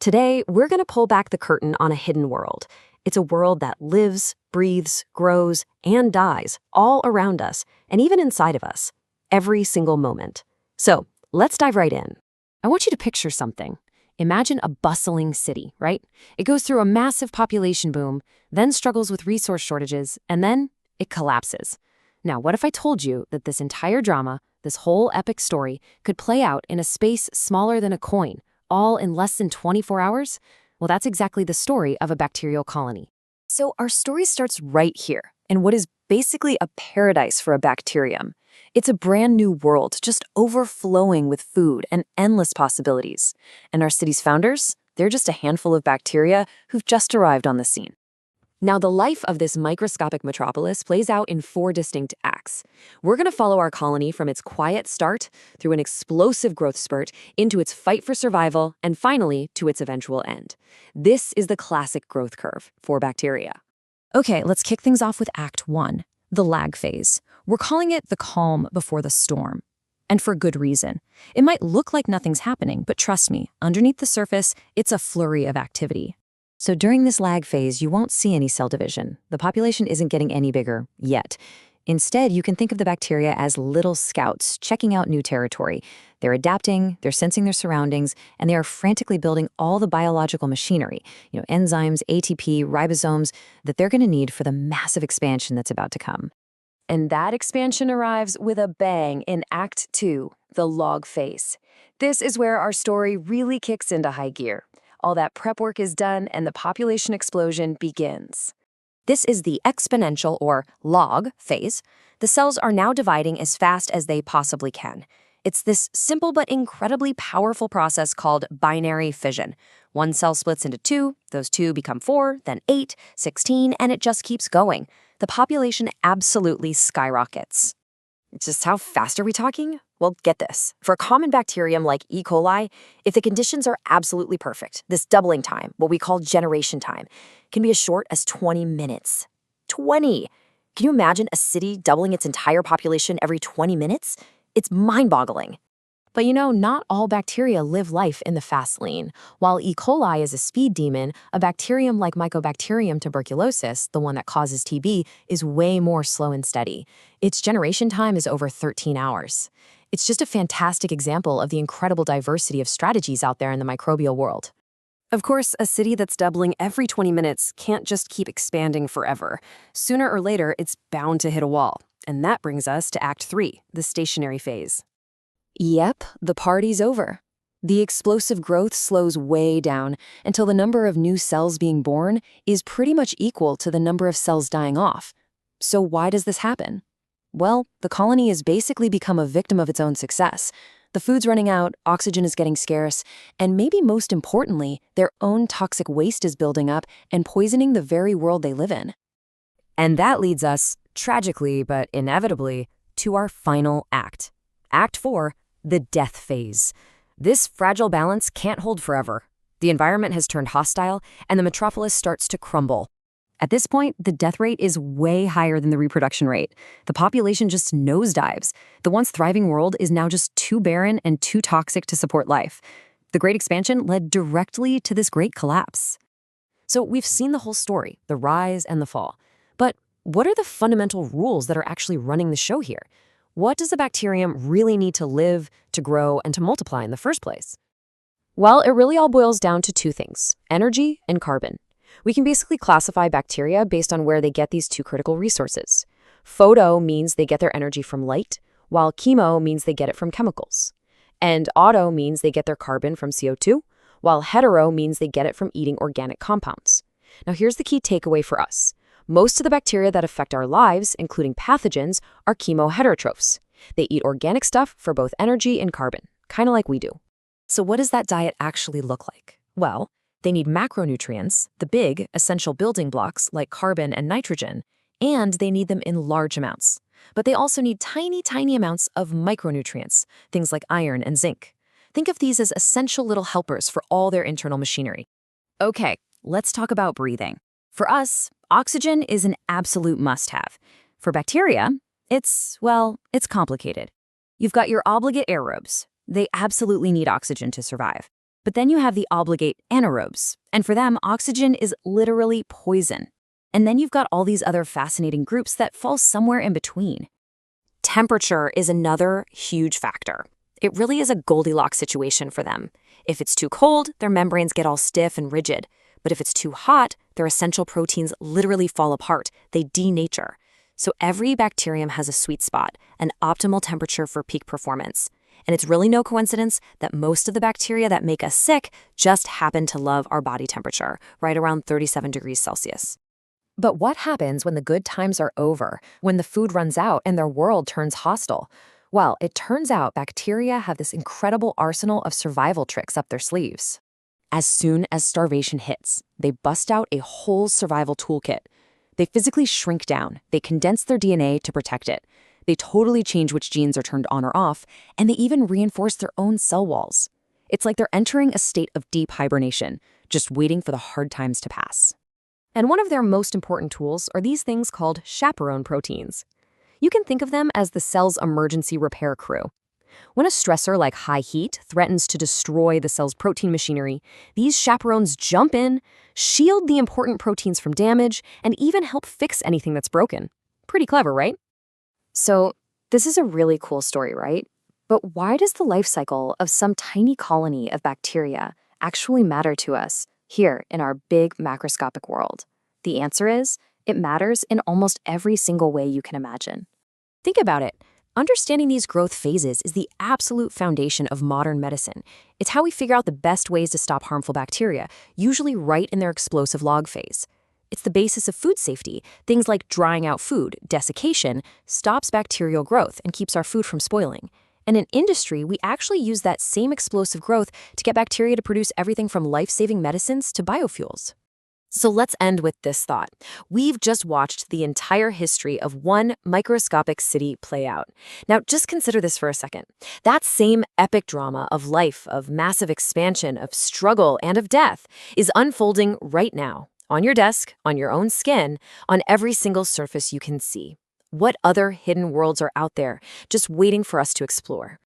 Today, we're going to pull back the curtain on a hidden world. It's a world that lives, breathes, grows, and dies all around us, and even inside of us, every single moment. So, let's dive right in. I want you to picture something. Imagine a bustling city, right? It goes through a massive population boom, then struggles with resource shortages, and then it collapses. Now, what if I told you that this entire drama, this whole epic story, could play out in a space smaller than a coin, all in less than 24 hours? Well, that's exactly the story of a bacterial colony. So our story starts right here, in what is basically a paradise for a bacterium. It's a brand new world, just overflowing with food and endless possibilities. And our city's founders, they're just a handful of bacteria who've just arrived on the scene. Now, the life of this microscopic metropolis plays out in 4 distinct acts. We're going to follow our colony from its quiet start, through an explosive growth spurt, into its fight for survival, and finally, to its eventual end. This is the classic growth curve for bacteria. Okay, let's kick things off with Act 1, the lag phase. We're calling it the calm before the storm. And for good reason. It might look like nothing's happening, but trust me, underneath the surface, it's a flurry of activity. So during this lag phase, you won't see any cell division. The population isn't getting any bigger yet. Instead, you can think of the bacteria as little scouts checking out new territory. They're adapting, they're sensing their surroundings, and they are frantically building all the biological machinery, enzymes, ATP, ribosomes, that they're going to need for the massive expansion that's about to come. And that expansion arrives with a bang in Act 2, the log phase. This is where our story really kicks into high gear. All that prep work is done and the population explosion begins. This is the exponential, or log, phase. The cells are now dividing as fast as they possibly can. It's this simple but incredibly powerful process called binary fission. One cell splits into 2, those 2 become 4, then 8, 16, and it just keeps going. The population absolutely skyrockets. Just how fast are we talking? Well, get this. For a common bacterium like E. coli, if the conditions are absolutely perfect, this doubling time, what we call generation time, can be as short as 20 minutes. 20! Can you imagine a city doubling its entire population every 20 minutes? It's mind-boggling. But not all bacteria live life in the fast lane. While E. coli is a speed demon, a bacterium like Mycobacterium tuberculosis, the one that causes TB, is way more slow and steady. Its generation time is over 13 hours. It's just a fantastic example of the incredible diversity of strategies out there in the microbial world. Of course, a city that's doubling every 20 minutes can't just keep expanding forever. Sooner or later, it's bound to hit a wall. And that brings us to Act 3, the stationary phase. Yep, the party's over. The explosive growth slows way down until the number of new cells being born is pretty much equal to the number of cells dying off. So why does this happen? Well, the colony has basically become a victim of its own success. The food's running out, oxygen is getting scarce, and maybe most importantly, their own toxic waste is building up and poisoning the very world they live in. And that leads us, tragically but inevitably, to our final act. Act 4, the death phase. This fragile balance can't hold forever. The environment has turned hostile, and the metropolis starts to crumble. At this point, the death rate is way higher than the reproduction rate. The population just nosedives. The once thriving world is now just too barren and too toxic to support life. The Great Expansion led directly to this great collapse. So we've seen the whole story, the rise and the fall. But what are the fundamental rules that are actually running the show here? What does a bacterium really need to live, to grow, and to multiply in the first place? Well, it really all boils down to 2 things, energy and carbon. We can basically classify bacteria based on where they get these 2 critical resources. Photo means they get their energy from light, while chemo means they get it from chemicals. And auto means they get their carbon from CO2, while hetero means they get it from eating organic compounds. Now here's the key takeaway for us. Most of the bacteria that affect our lives, including pathogens, are chemoheterotrophs. They eat organic stuff for both energy and carbon, kind of like we do. So what does that diet actually look like? Well, they need macronutrients, the big, essential building blocks like carbon and nitrogen, and they need them in large amounts. But they also need tiny, tiny amounts of micronutrients, things like iron and zinc. Think of these as essential little helpers for all their internal machinery. Okay, let's talk about breathing. For us, oxygen is an absolute must-have. For bacteria, it's complicated. You've got your obligate aerobes. They absolutely need oxygen to survive. But then you have the obligate anaerobes, and for them, oxygen is literally poison. And then you've got all these other fascinating groups that fall somewhere in between. Temperature is another huge factor. It really is a Goldilocks situation for them. If it's too cold, their membranes get all stiff and rigid. But if it's too hot, their essential proteins literally fall apart. They denature. So every bacterium has a sweet spot, an optimal temperature for peak performance. And it's really no coincidence that most of the bacteria that make us sick just happen to love our body temperature, right around 37 degrees Celsius. But what happens when the good times are over, when the food runs out and their world turns hostile? Well, it turns out bacteria have this incredible arsenal of survival tricks up their sleeves. As soon as starvation hits, they bust out a whole survival toolkit. They physically shrink down, they condense their DNA to protect it. They totally change which genes are turned on or off, and they even reinforce their own cell walls. It's like they're entering a state of deep hibernation, just waiting for the hard times to pass. And one of their most important tools are these things called chaperone proteins. You can think of them as the cell's emergency repair crew. When a stressor like high heat threatens to destroy the cell's protein machinery, these chaperones jump in, shield the important proteins from damage, and even help fix anything that's broken. Pretty clever, right? So, this is a really cool story, right? But why does the life cycle of some tiny colony of bacteria actually matter to us here in our big macroscopic world? The answer is, it matters in almost every single way you can imagine. Think about it. Understanding these growth phases is the absolute foundation of modern medicine. It's how we figure out the best ways to stop harmful bacteria, usually right in their explosive log phase. It's the basis of food safety. Things like drying out food, desiccation, stops bacterial growth and keeps our food from spoiling. And in industry, we actually use that same explosive growth to get bacteria to produce everything from life-saving medicines to biofuels. So let's end with this thought. We've just watched the entire history of one microscopic city play out. Now, just consider this for a second. That same epic drama of life, of massive expansion, of struggle, and of death is unfolding right now, on your desk, on your own skin, on every single surface you can see. What other hidden worlds are out there, just waiting for us to explore?